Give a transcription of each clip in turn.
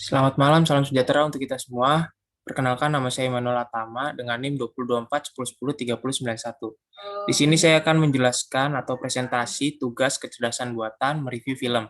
Selamat malam, salam sejahtera untuk kita semua. Perkenalkan, nama saya Immanuel Atama dengan NIM 2024 10 10 30 91. Di sini saya akan menjelaskan atau presentasi tugas kecerdasan buatan mereview film.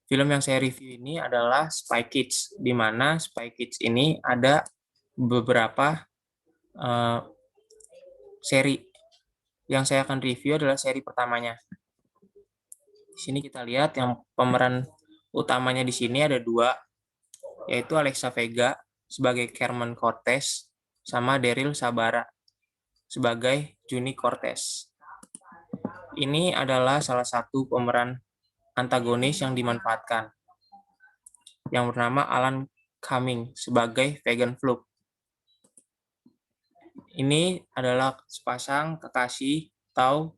Film yang saya review ini adalah Spy Kids, di mana Spy Kids ini ada beberapa seri. Yang saya akan review adalah seri pertamanya. Di sini kita lihat yang pemeran utamanya di sini ada dua, yaitu Alexa Vega sebagai Carmen Cortez sama Daryl Sabara sebagai Juni Cortez. Ini adalah salah satu pemeran antagonis yang dimanfaatkan, yang bernama Alan Cumming sebagai Vegan Fluke. Ini adalah sepasang kekasih atau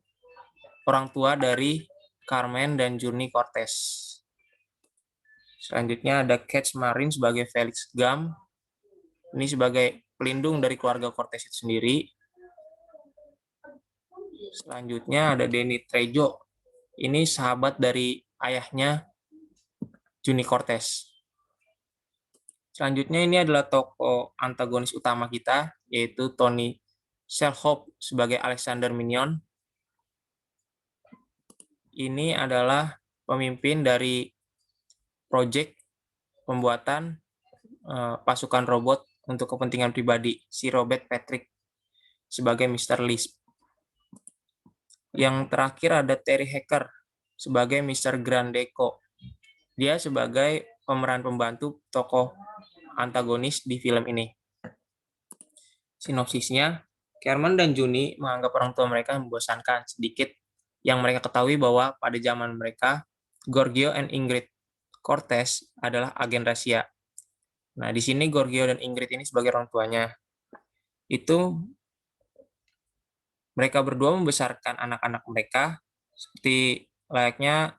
orang tua dari Carmen dan Juni Cortez. Selanjutnya ada Catch Marine sebagai Felix Gum. Ini sebagai pelindung dari keluarga Cortez itu sendiri. Selanjutnya ada Danny Trejo. Ini sahabat dari ayahnya Juni Cortez. Selanjutnya ini adalah tokoh antagonis utama kita, yaitu Tony Shalhoub sebagai Alexander Minion. Ini adalah pemimpin dari proyek pembuatan pasukan robot untuk kepentingan pribadi, si Robert Patrick sebagai Mr. Lisp. Yang terakhir ada Terry Hacker sebagai Mr. Grandeco. Dia sebagai pemeran pembantu tokoh antagonis di film ini. Sinopsisnya, Carmen dan Juni menganggap orang tua mereka membosankan. Sedikit yang mereka ketahui bahwa pada zaman mereka, Gorgio dan Ingrid Cortez adalah agen rahasia. Nah, di sini Gorgio dan Ingrid ini sebagai orang tuanya. Itu mereka berdua membesarkan anak-anak mereka seperti layaknya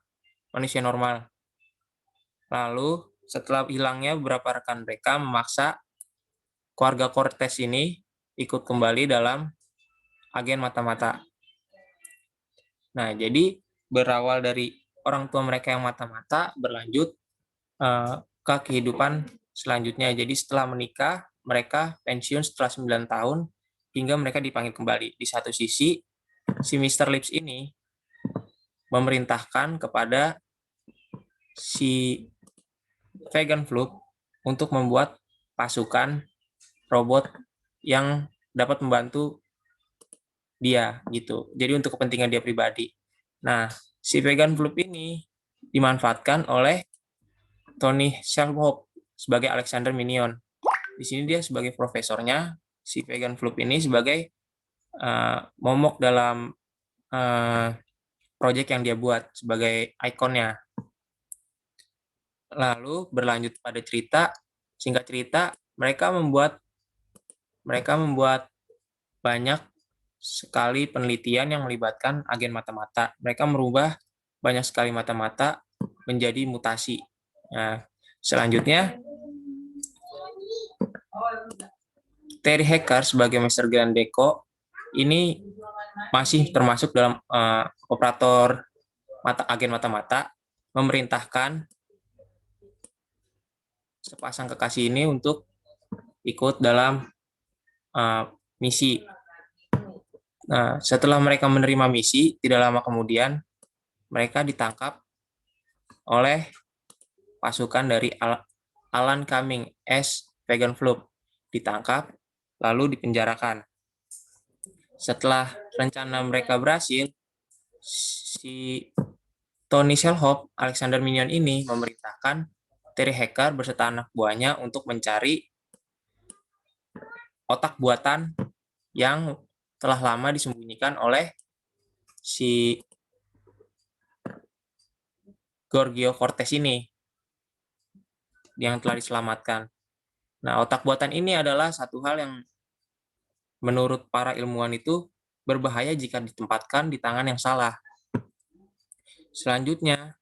manusia normal. Lalu, setelah hilangnya beberapa rekan mereka memaksa keluarga Cortez ini ikut kembali dalam agen mata-mata. Nah, jadi berawal dari orang tua mereka yang mata-mata berlanjut ke kehidupan selanjutnya. Jadi setelah menikah, mereka pensiun setelah 9 tahun hingga mereka dipanggil kembali. Di satu sisi, si Mr. Lips ini memerintahkan kepada si Vegan Fluke untuk membuat pasukan robot yang dapat membantu dia gitu. Jadi untuk kepentingan dia pribadi. Nah, si Vegan Fluke ini dimanfaatkan oleh Tony Shalhoub sebagai Alexander Minion. Di sini dia sebagai profesornya, si Vegan Fluke ini sebagai momok dalam proyek yang dia buat sebagai ikonnya. Lalu berlanjut pada cerita, singkat cerita, mereka membuat banyak sekali penelitian yang melibatkan agen mata-mata. Mereka merubah banyak sekali mata-mata menjadi mutasi. Nah, selanjutnya, Terry Hacker sebagai Mr. Grandeco ini masih termasuk dalam operator agen mata-mata, memerintahkan sepasang kekasih ini untuk ikut dalam misi. Nah, setelah mereka menerima misi, tidak lama kemudian mereka ditangkap oleh pasukan dari Alan Cumming as Vegan Fluke. Ditangkap, lalu dipenjarakan. Setelah rencana mereka berhasil, si Tony Shalhoub, Alexander Minion ini memerintahkan Terry Hacker beserta anak buahnya untuk mencari otak buatan yang telah lama disembunyikan oleh si Gorgio Cortez ini yang telah diselamatkan. Nah, otak buatan ini adalah satu hal yang menurut para ilmuwan itu berbahaya jika ditempatkan di tangan yang salah. Selanjutnya,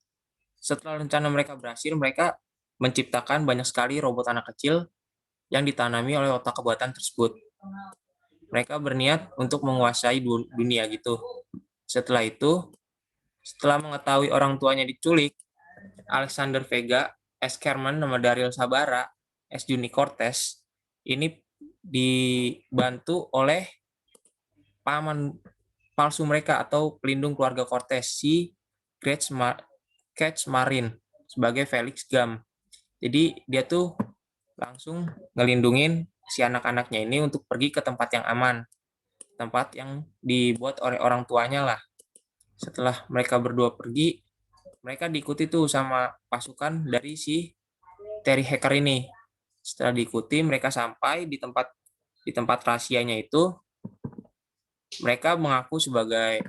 setelah rencana mereka berhasil, mereka menciptakan banyak sekali robot anak kecil yang ditanami oleh otak buatan tersebut. Mereka berniat untuk menguasai dunia gitu. Setelah itu, setelah mengetahui orang tuanya diculik, Alexander Vega S. Kerman sama Daryl Sabara, S. Juni Cortez, ini dibantu oleh paman palsu mereka atau pelindung keluarga Cortez, si Kriegsmarine sebagai Felix Gam. Jadi dia tuh langsung ngelindungin si anak-anaknya ini untuk pergi ke tempat yang aman, tempat yang dibuat oleh orang tuanya lah. Setelah mereka berdua pergi, mereka diikuti tuh sama pasukan dari si Terry Hacker ini. Setelah diikuti, mereka sampai di tempat rahasianya itu. Mereka mengaku sebagai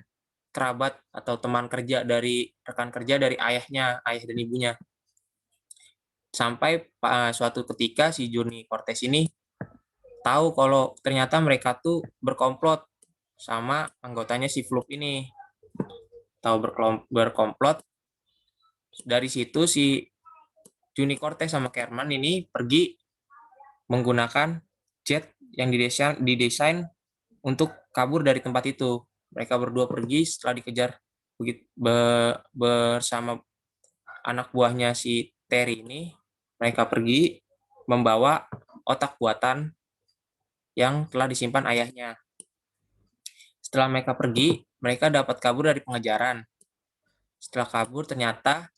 kerabat atau teman kerja dari rekan kerja dari ayahnya, ayah dan ibunya. Sampai suatu ketika si Juni Cortez ini tahu kalau ternyata mereka tuh berkomplot sama anggotanya si Floop ini. Tahu berkomplot. Dari situ si Juni Cortez sama Kerman ini pergi menggunakan jet yang didesain untuk kabur dari tempat itu. Mereka berdua pergi setelah dikejar bersama anak buahnya si Terry ini. Mereka pergi membawa otak buatan yang telah disimpan ayahnya. Setelah mereka pergi, mereka dapat kabur dari pengejaran. Setelah kabur, ternyata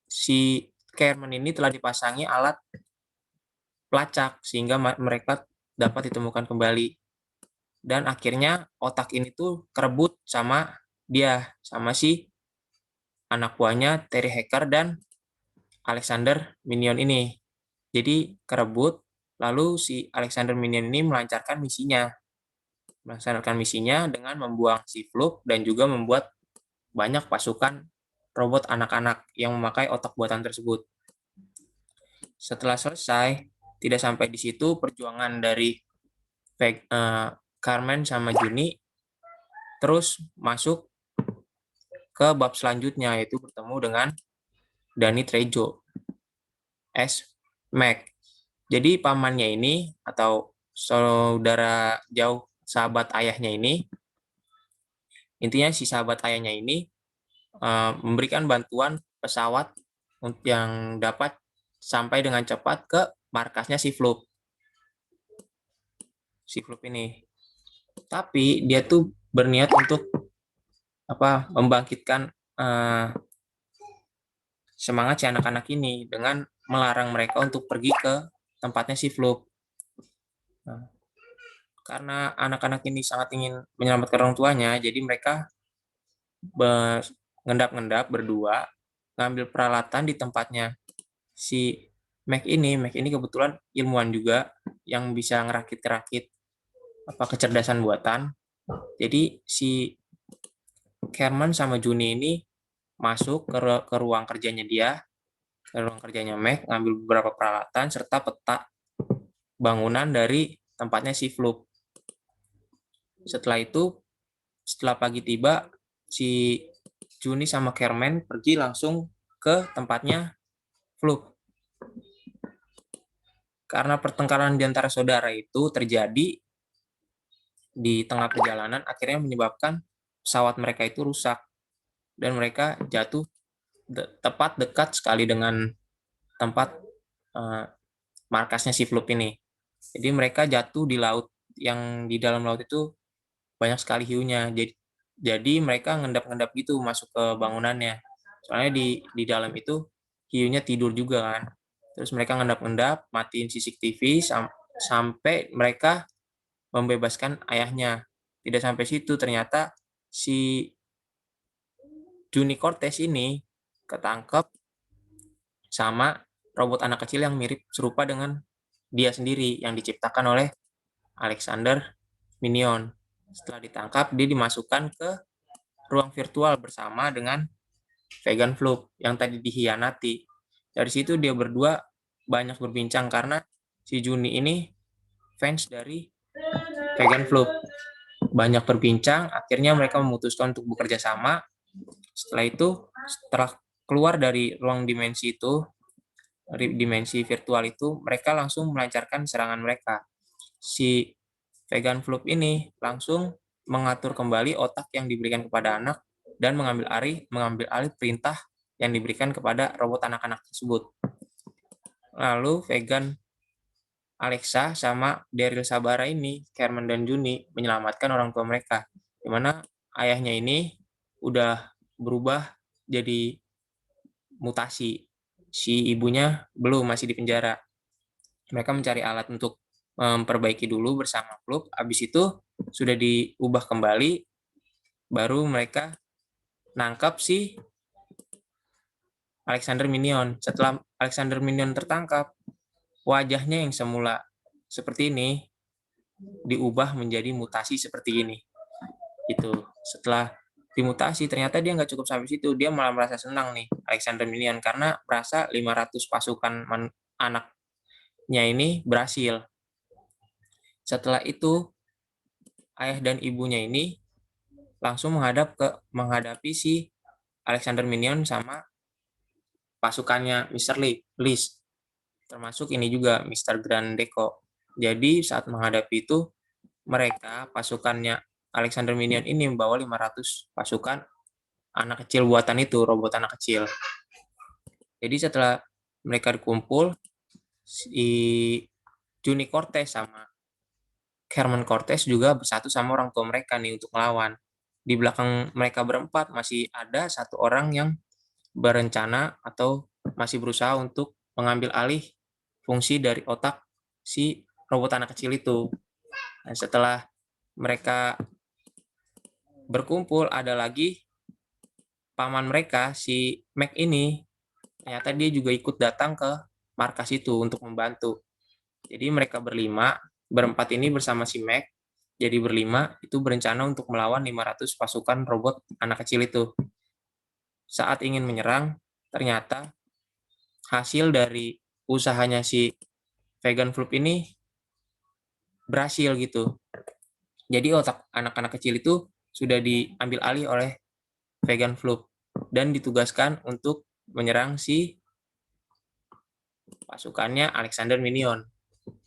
si Kerman ini telah dipasangi alat pelacak sehingga mereka dapat ditemukan kembali. Dan akhirnya otak ini tuh kerebut sama dia, sama si anak buahnya Terry Hacker dan Alexander Minion ini. Jadi kerebut, lalu si Alexander Minion ini melancarkan misinya. Melaksanakan misinya dengan membuang si Floop dan juga membuat banyak pasukan robot anak-anak yang memakai otak buatan tersebut. Setelah selesai, tidak sampai di situ perjuangan dari Carmen sama Juni terus masuk ke bab selanjutnya, yaitu bertemu dengan Danny Trejo, S. Mac. Jadi pamannya ini atau saudara jauh sahabat ayahnya ini, intinya si sahabat ayahnya ini memberikan bantuan pesawat yang dapat sampai dengan cepat ke markasnya si Floop. Si Floop ini. Tapi dia tuh berniat untuk membangkitkan semangat si anak-anak ini dengan melarang mereka untuk pergi ke tempatnya si Floop. Nah, karena anak-anak ini sangat ingin menyelamatkan orang tuanya, jadi mereka ngendap-ngendap berdua ngambil peralatan di tempatnya si Mac ini kebetulan ilmuwan juga yang bisa ngerakit-rakit kecerdasan buatan. Jadi si Kerman sama Juni ini masuk ke ruang kerjanya dia, ke ruang kerjanya Mac, ngambil beberapa peralatan serta peta bangunan dari tempatnya si Floop. Setelah itu, setelah pagi tiba, si Juni sama Kerman pergi langsung ke tempatnya Floop. Karena pertengkaran di antara saudara itu terjadi di tengah perjalanan, akhirnya menyebabkan pesawat mereka itu rusak. Dan mereka jatuh tepat dekat sekali dengan tempat markasnya si Floop ini. Jadi mereka jatuh di laut, yang di dalam laut itu banyak sekali hiunya. Jadi mereka ngendap-ngendap gitu masuk ke bangunannya. Soalnya di dalam itu hiunya tidur juga kan. Terus mereka ngendap-ngendap, matiin CCTV sampai mereka membebaskan ayahnya. Tidak sampai situ, ternyata si Juni Cortez ini ketangkep sama robot anak kecil yang mirip serupa dengan dia sendiri yang diciptakan oleh Alexander Minion. Setelah ditangkap, dia dimasukkan ke ruang virtual bersama dengan Vegan Floop yang tadi dihianati. Dari situ dia berdua banyak berbincang karena si Juni ini fans dari Vegan Floop. Banyak berbincang, akhirnya mereka memutuskan untuk bekerja sama. Setelah itu, setelah keluar dari ruang dimensi itu, dari dimensi virtual itu, mereka langsung melancarkan serangan mereka. Si Vegan Floop ini langsung mengatur kembali otak yang diberikan kepada anak dan mengambil alih perintah yang diberikan kepada robot anak-anak tersebut. Lalu Vegan, Alexa, sama Daryl Sabara ini, Carmen dan Juni, menyelamatkan orang tua mereka, di mana ayahnya ini udah berubah jadi mutasi. Si ibunya belum, masih di penjara. Mereka mencari alat untuk memperbaiki dulu bersama klub, habis itu sudah diubah kembali, baru mereka nangkap si Alexander Minion. Setelah Alexander Minion tertangkap, wajahnya yang semula seperti ini diubah menjadi mutasi seperti ini. Itu setelah dimutasi, ternyata dia nggak cukup sampai situ, dia malah merasa senang nih, Alexander Minion, karena merasa 500 pasukan anaknya ini berhasil. Setelah itu, ayah dan ibunya ini langsung menghadapi si Alexander Minion sama pasukannya Mr. List, termasuk ini juga Mr. Grand Deco. Jadi saat menghadapi itu, mereka pasukannya Alexander Minion ini membawa 500 pasukan anak kecil buatan itu, robot anak kecil. Jadi setelah mereka dikumpul, si Juni Cortez sama Herman Cortez juga bersatu sama orang tua mereka nih untuk melawan. Di belakang mereka berempat masih ada satu orang yang berencana atau masih berusaha untuk mengambil alih fungsi dari otak si robot anak kecil itu. Nah, setelah mereka berkumpul, ada lagi paman mereka, si Mac ini, ternyata dia juga ikut datang ke markas itu untuk membantu. Jadi mereka berempat ini bersama si Mac, jadi berlima, itu berencana untuk melawan 500 pasukan robot anak kecil itu. Saat ingin menyerang, ternyata hasil dari usahanya si Vegan Floop ini berhasil gitu. Jadi otak anak-anak kecil itu sudah diambil alih oleh Vegan Floop dan ditugaskan untuk menyerang si pasukannya Alexander Minion.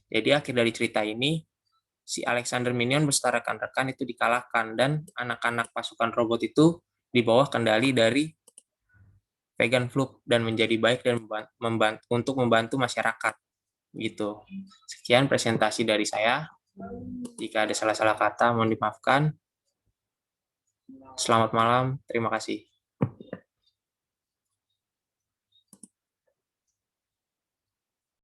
Jadi akhir dari cerita ini, si Alexander Minion beserta rekan-rekan itu dikalahkan dan anak-anak pasukan robot itu di bawah kendali dari Vegan Floop dan menjadi baik dan untuk membantu masyarakat gitu. Sekian presentasi dari saya. Jika ada salah-salah kata mohon dimaafkan. Selamat malam, terima kasih.